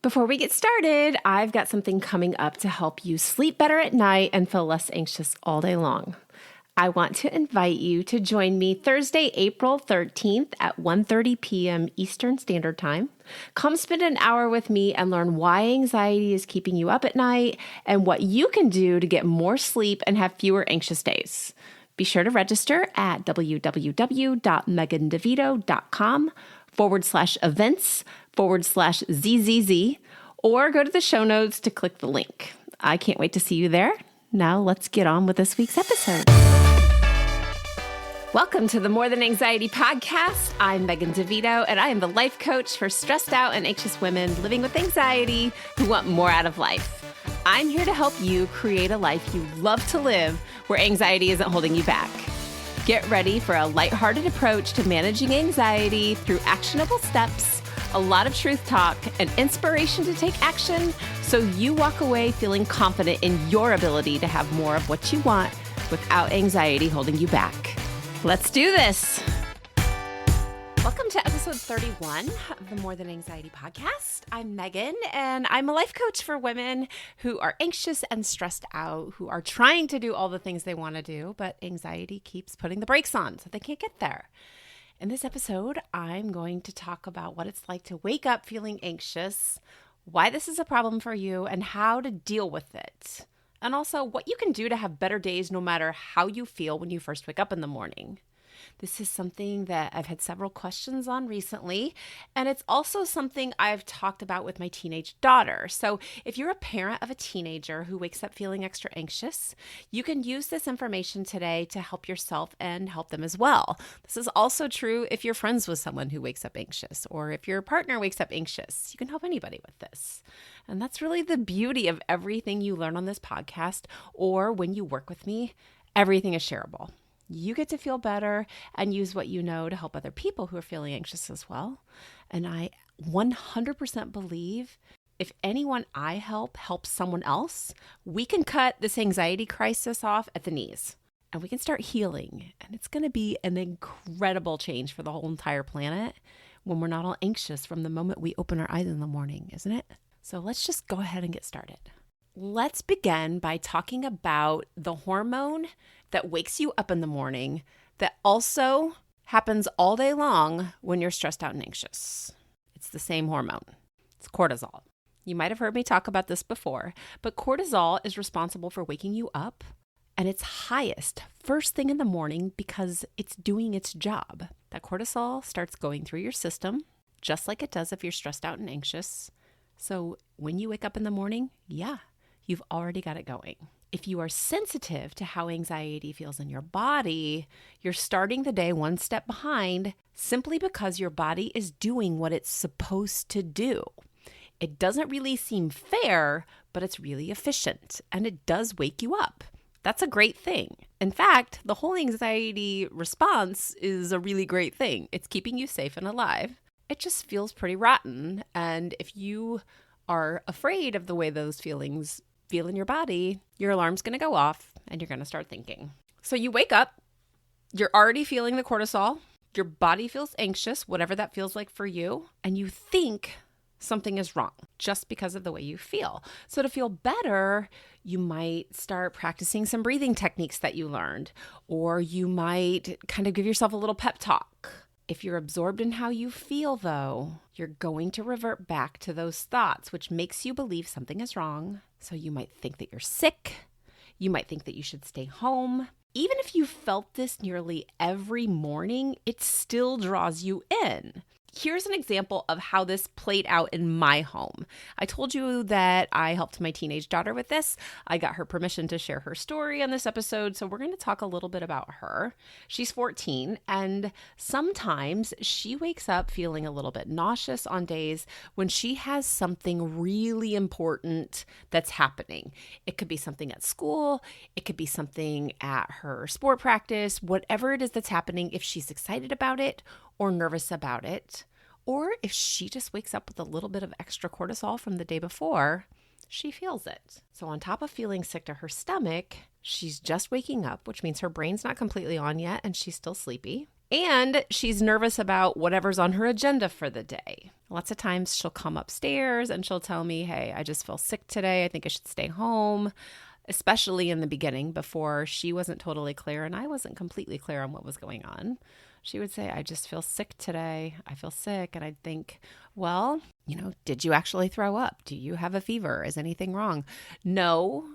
Before we get started, I've got something coming up to help you sleep better at night and feel less anxious all day long. I want to invite you to join me Thursday, April 13th at 1:30 p.m. Eastern Standard Time. Come spend an hour with me and learn why anxiety is keeping you up at night and what you can do to get more sleep and have fewer anxious days. Be sure to register at www.megandevito.com/events/ZZZ or go to the show notes to click the link. I can't wait to see you there. Now let's get on with this week's episode. Welcome to the More Than Anxiety podcast. I'm Megan DeVito, and I am the life coach for stressed out and anxious women living with anxiety who want more out of life. I'm here to help you create a life you love to live where anxiety isn't holding you back. Get ready for a lighthearted approach to managing anxiety through actionable steps, a lot of truth talk, and inspiration to take action so you walk away feeling confident in your ability to have more of what you want without anxiety holding you back. Let's do this. Welcome to episode 31 of the More Than Anxiety podcast. I'm Megan, and I'm a life coach for women who are anxious and stressed out, who are trying to do all the things they want to do, but anxiety keeps putting the brakes on, so they can't get there. In this episode, I'm going to talk about what it's like to wake up feeling anxious, why this is a problem for you, and how to deal with it. And also what you can do to have better days no matter how you feel when you first wake up in the morning. This is something that I've had several questions on recently, and it's also something I've talked about with my teenage daughter. So if you're a parent of a teenager who wakes up feeling extra anxious, you can use this information today to help yourself and help them as well. This is also true if you're friends with someone who wakes up anxious, or if your partner wakes up anxious. You can help anybody with this. And that's really the beauty of everything you learn on this podcast, or when you work with me, everything is shareable. You get to feel better and use what you know to help other people who are feeling anxious as well. And I 100% believe if anyone I help helps someone else, we can cut this anxiety crisis off at the knees and we can start healing. And it's going to be an incredible change for the whole entire planet when we're not all anxious from the moment we open our eyes in the morning, isn't it? So let's just go ahead and get started. Let's begin by talking about the hormone that wakes you up in the morning that also happens all day long when you're stressed out and anxious. It's the same hormone. It's cortisol. You might have heard me talk about this before, but cortisol is responsible for waking you up, and it's highest first thing in the morning because it's doing its job. That cortisol starts going through your system, just like it does if you're stressed out and anxious. So when you wake up in the morning, you've already got it going. If you are sensitive to how anxiety feels in your body, you're starting the day one step behind simply because your body is doing what it's supposed to do. It doesn't really seem fair, but it's really efficient and it does wake you up. That's a great thing. In fact, the whole anxiety response is a really great thing. It's keeping you safe and alive. It just feels pretty rotten. And if you are afraid of the way those feelings feel in your body, your alarm's going to go off and you're going to start thinking. So you wake up, you're already feeling the cortisol, your body feels anxious, whatever that feels like for you, and you think something is wrong just because of the way you feel. So to feel better, you might start practicing some breathing techniques that you learned, or you might kind of give yourself a little pep talk. If you're absorbed in how you feel, though, you're going to revert back to those thoughts, which makes you believe something is wrong. So you might think that you're sick. You might think that you should stay home. Even if you felt this nearly every morning, it still draws you in. Here's an example of how this played out in my home. I told you that I helped my teenage daughter with this. I got her permission to share her story on this episode, so we're going to talk a little bit about her. She's 14, and sometimes she wakes up feeling a little bit nauseous on days when she has something really important that's happening. It could be something at school. It could be something at her sport practice. Whatever it is that's happening, if she's excited about it or nervous about it, or if she just wakes up with a little bit of extra cortisol from the day before, she feels it. So on top of feeling sick to her stomach, she's just waking up, which means her brain's not completely on yet and she's still sleepy. And she's nervous about whatever's on her agenda for the day. Lots of times she'll come upstairs and she'll tell me, hey, I just feel sick today. I think I should stay home, especially in the beginning before she wasn't totally clear and I wasn't completely clear on what was going on. She would say, I just feel sick today. I feel sick. And I'd think, well, did you actually throw up? Do you have a fever? Is anything wrong? No,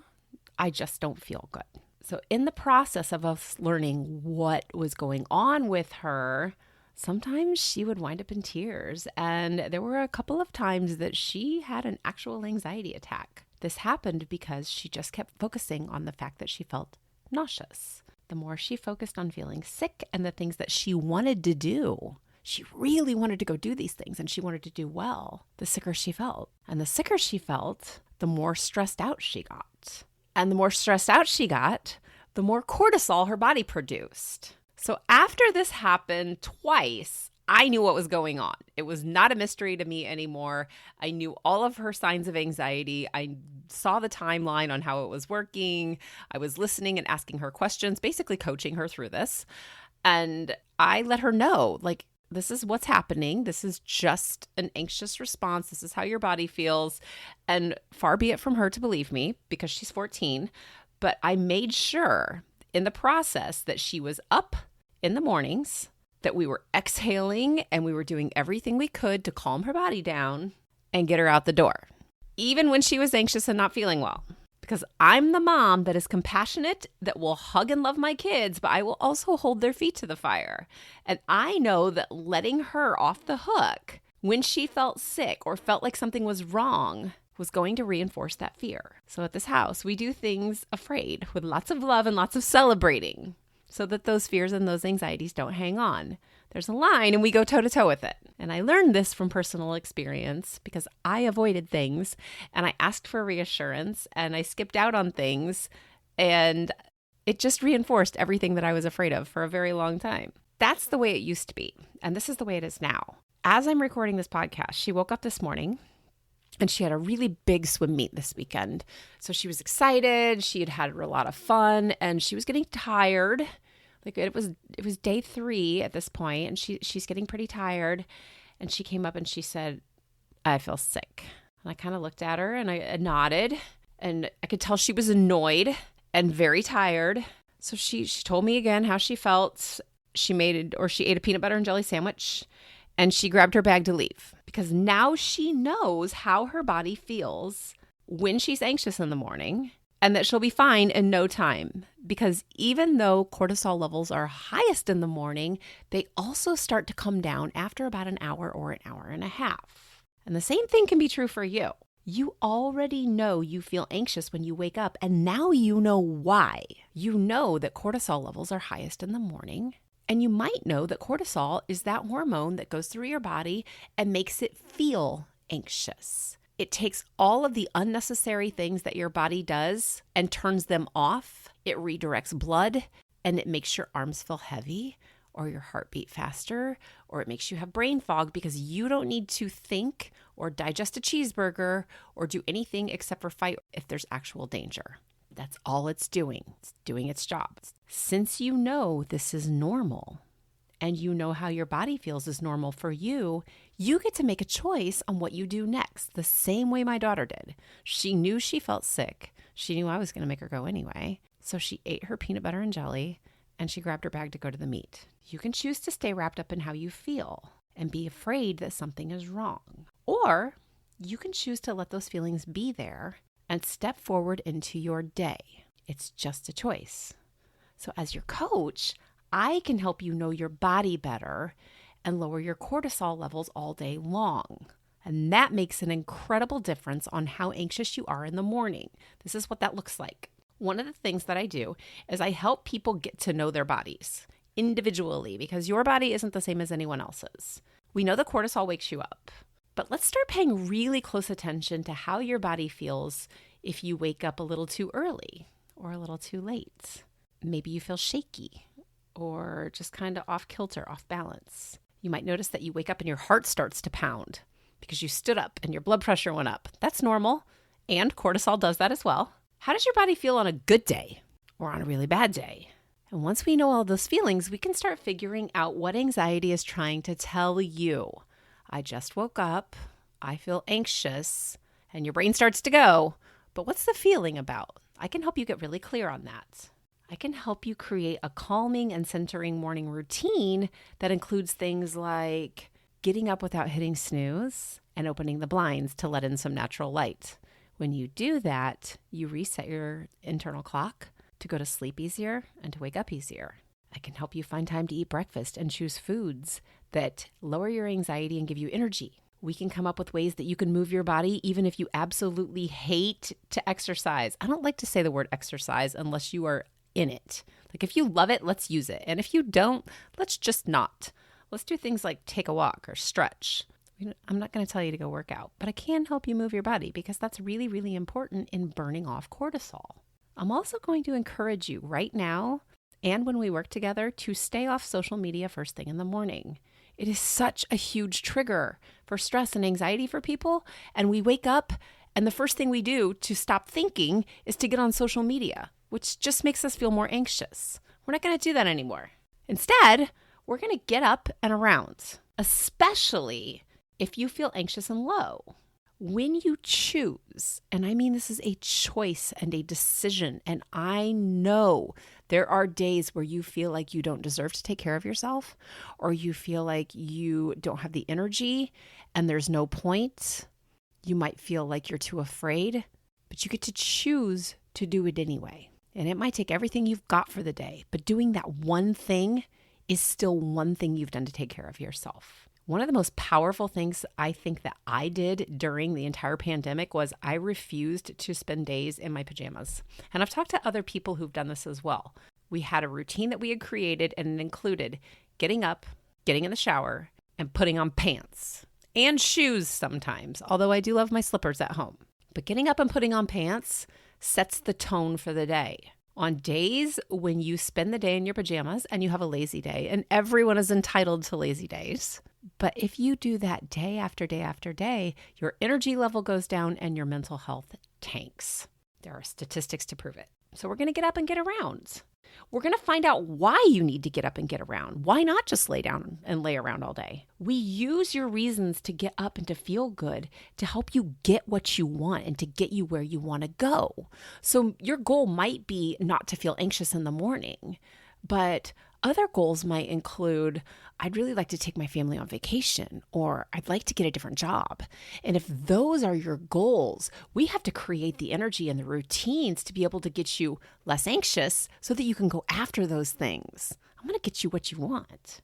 I just don't feel good. So in the process of us learning what was going on with her, sometimes she would wind up in tears. And there were a couple of times that she had an actual anxiety attack. This happened because she just kept focusing on the fact that she felt nauseous. The more she focused on feeling sick and the things that she wanted to do, she really wanted to go do these things and she wanted to do well, the sicker she felt. And the sicker she felt, the more stressed out she got. And the more stressed out she got, the more cortisol her body produced. So after this happened twice, I knew what was going on. It was not a mystery to me anymore. I knew all of her signs of anxiety. I saw the timeline on how it was working. I was listening and asking her questions, basically coaching her through this. And I let her know, this is what's happening. This is just an anxious response. This is how your body feels. And far be it from her to believe me because she's 14. But I made sure in the process that she was up in the mornings, that we were exhaling and we were doing everything we could to calm her body down and get her out the door, even when she was anxious and not feeling well. Because I'm the mom that is compassionate, that will hug and love my kids, but I will also hold their feet to the fire. And I know that letting her off the hook when she felt sick or felt like something was wrong was going to reinforce that fear. So at this house, we do things afraid with lots of love and lots of celebrating so that those fears and those anxieties don't hang on. There's a line and we go toe to toe with it. And I learned this from personal experience because I avoided things and I asked for reassurance and I skipped out on things and it just reinforced everything that I was afraid of for a very long time. That's the way it used to be. And this is the way it is now. As I'm recording this podcast, she woke up this morning and she had a really big swim meet this weekend. So she was excited. She had had a lot of fun and she was getting tired. It was day 3 at this point, and she's getting pretty tired. And she came up and she said, I feel sick. And I kind of looked at her and I nodded, and I could tell she was annoyed and very tired. So she told me again how she felt. She ate a peanut butter and jelly sandwich, and she grabbed her bag to leave because now she knows how her body feels when she's anxious in the morning. And that she'll be fine in no time because even though cortisol levels are highest in the morning, they also start to come down after about an hour or an hour and a half. And the same thing can be true for you. You already know you feel anxious when you wake up, and now you know why. You know that cortisol levels are highest in the morning, and you might know that cortisol is that hormone that goes through your body and makes it feel anxious. It takes all of the unnecessary things that your body does and turns them off. It redirects blood and it makes your arms feel heavy or your heart beat faster, or it makes you have brain fog because you don't need to think or digest a cheeseburger or do anything except for fight if there's actual danger. That's all it's doing. It's doing its job. Since you know this is normal, and you know how your body feels is normal for you, you get to make a choice on what you do next, the same way my daughter did. She knew she felt sick. She knew I was going to make her go anyway. So she ate her peanut butter and jelly, and she grabbed her bag to go to the meet. You can choose to stay wrapped up in how you feel and be afraid that something is wrong. Or you can choose to let those feelings be there and step forward into your day. It's just a choice. So as your coach, I can help you know your body better and lower your cortisol levels all day long. And that makes an incredible difference on how anxious you are in the morning. This is what that looks like. One of the things that I do is I help people get to know their bodies individually because your body isn't the same as anyone else's. We know that cortisol wakes you up, but let's start paying really close attention to how your body feels if you wake up a little too early or a little too late. Maybe you feel shaky or just kind of off kilter, off balance. You might notice that you wake up and your heart starts to pound because you stood up and your blood pressure went up. That's normal, and cortisol does that as well. How does your body feel on a good day or on a really bad day? And once we know all those feelings, we can start figuring out what anxiety is trying to tell you. I just woke up, I feel anxious, and your brain starts to go, but what's the feeling about? I can help you get really clear on that. I can help you create a calming and centering morning routine that includes things like getting up without hitting snooze and opening the blinds to let in some natural light. When you do that, you reset your internal clock to go to sleep easier and to wake up easier. I can help you find time to eat breakfast and choose foods that lower your anxiety and give you energy. We can come up with ways that you can move your body even if you absolutely hate to exercise. I don't like to say the word exercise unless you are in it. Like if you love it, let's use it. And if you don't, let's just not. Let's do things like take a walk or stretch. I'm not going to tell you to go work out, but I can help you move your body because that's really, really important in burning off cortisol. I'm also going to encourage you right now and when we work together to stay off social media first thing in the morning. It is such a huge trigger for stress and anxiety for people. And we wake up and the first thing we do to stop thinking is to get on social media, which just makes us feel more anxious. We're not going to do that anymore. Instead, we're going to get up and around, especially if you feel anxious and low. When you choose, and I mean this is a choice and a decision, and I know there are days where you feel like you don't deserve to take care of yourself, or you feel like you don't have the energy and there's no point. You might feel like you're too afraid, but you get to choose to do it anyway. And it might take everything you've got for the day, but doing that one thing is still one thing you've done to take care of yourself. One of the most powerful things I think that I did during the entire pandemic was I refused to spend days in my pajamas. And I've talked to other people who've done this as well. We had a routine that we had created, and it included getting up, getting in the shower, and putting on pants and shoes sometimes, although I do love my slippers at home. But getting up and putting on pants sets the tone for the day. On days when you spend the day in your pajamas and you have a lazy day, and everyone is entitled to lazy days, but if you do that day after day after day, your energy level goes down and your mental health tanks. There are statistics to prove it. So we're going to get up and get around. We're going to find out why you need to get up and get around. Why not just lay down and lay around all day? We use your reasons to get up and to feel good to help you get what you want and to get you where you want to go. So your goal might be not to feel anxious in the morning, but other goals might include, I'd really like to take my family on vacation, or I'd like to get a different job. And if those are your goals, we have to create the energy and the routines to be able to get you less anxious so that you can go after those things. I'm going to get you what you want.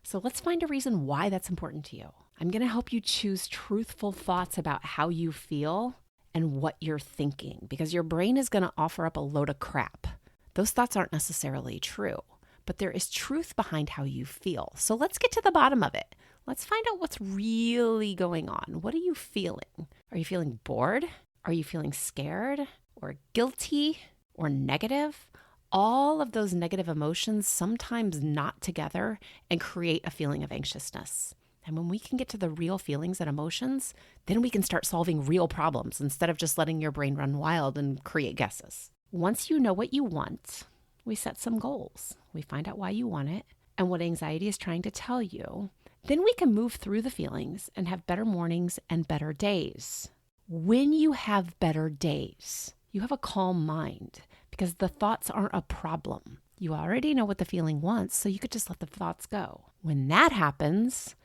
So let's find a reason why that's important to you. I'm going to help you choose truthful thoughts about how you feel and what you're thinking, because your brain is going to offer up a load of crap. Those thoughts aren't necessarily true, but there is truth behind how you feel. So let's get to the bottom of it. Let's find out what's really going on. What are you feeling? Are you feeling bored? Are you feeling scared or guilty or negative? All of those negative emotions sometimes knot together and create a feeling of anxiousness. And when we can get to the real feelings and emotions, then we can start solving real problems instead of just letting your brain run wild and create guesses. Once you know what you want, we set some goals. We find out why you want it and what anxiety is trying to tell you. Then we can move through the feelings and have better mornings and better days. When you have better days, you have a calm mind because the thoughts aren't a problem. You already know what the feeling wants, so you could just let the thoughts go. When that happens,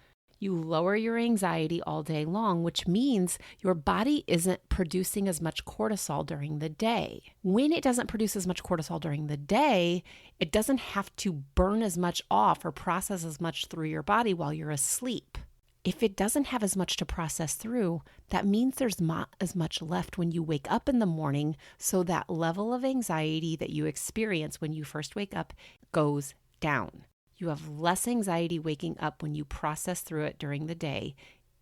you lower your anxiety all day long, which means your body isn't producing as much cortisol during the day. When it doesn't produce as much cortisol during the day, it doesn't have to burn as much off or process as much through your body while you're asleep. If it doesn't have as much to process through, that means there's not as much left when you wake up in the morning, so that level of anxiety that you experience when you first wake up goes down. You have less anxiety waking up when you process through it during the day,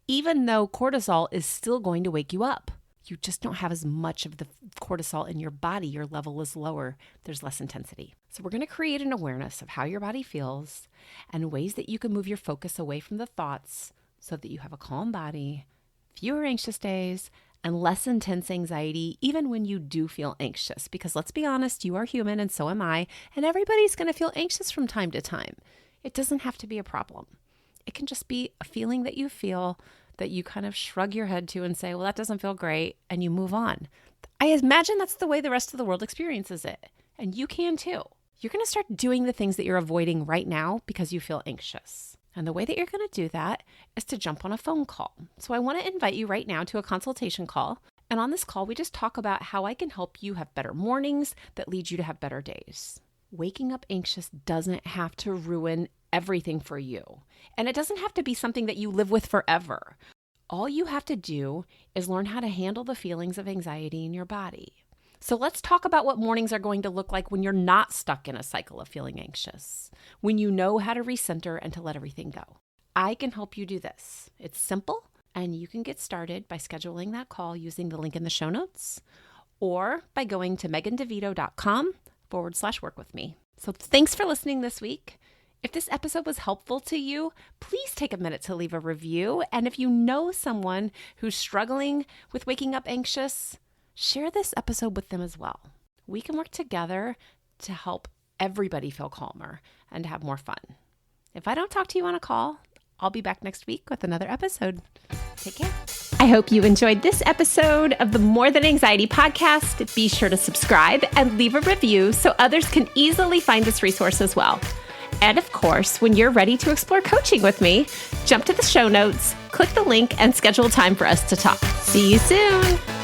even though cortisol is still going to wake you up. You just don't have as much of the cortisol in your body. Your level is lower. There's less intensity. So we're going to create an awareness of how your body feels and ways that you can move your focus away from the thoughts so that you have a calm body, fewer anxious days, and less intense anxiety even when you do feel anxious. Because let's be honest, you are human and so am I, and everybody's going to feel anxious from time to time. It doesn't have to be a problem. It can just be a feeling that you feel that you kind of shrug your head to and say, well, that doesn't feel great, and you move on. I imagine that's the way the rest of the world experiences it, and you can too. You're going to start doing the things that you're avoiding right now because you feel anxious. And the way that you're going to do that is to jump on a phone call. So I want to invite you right now to a consultation call. And on this call, we just talk about how I can help you have better mornings that lead you to have better days. Waking up anxious doesn't have to ruin everything for you. And it doesn't have to be something that you live with forever. All you have to do is learn how to handle the feelings of anxiety in your body. So let's talk about what mornings are going to look like when you're not stuck in a cycle of feeling anxious, when you know how to recenter and to let everything go. I can help you do this. It's simple, and you can get started by scheduling that call using the link in the show notes or by going to megandevito.com/work with me. So thanks for listening this week. If this episode was helpful to you, please take a minute to leave a review. And if you know someone who's struggling with waking up anxious, share this episode with them as well. We can work together to help everybody feel calmer and have more fun. If I don't talk to you on a call, I'll be back next week with another episode. Take care. I hope you enjoyed this episode of the More Than Anxiety podcast. Be sure to subscribe and leave a review so others can easily find this resource as well. And of course, when you're ready to explore coaching with me, jump to the show notes, click the link, and schedule time for us to talk. See you soon.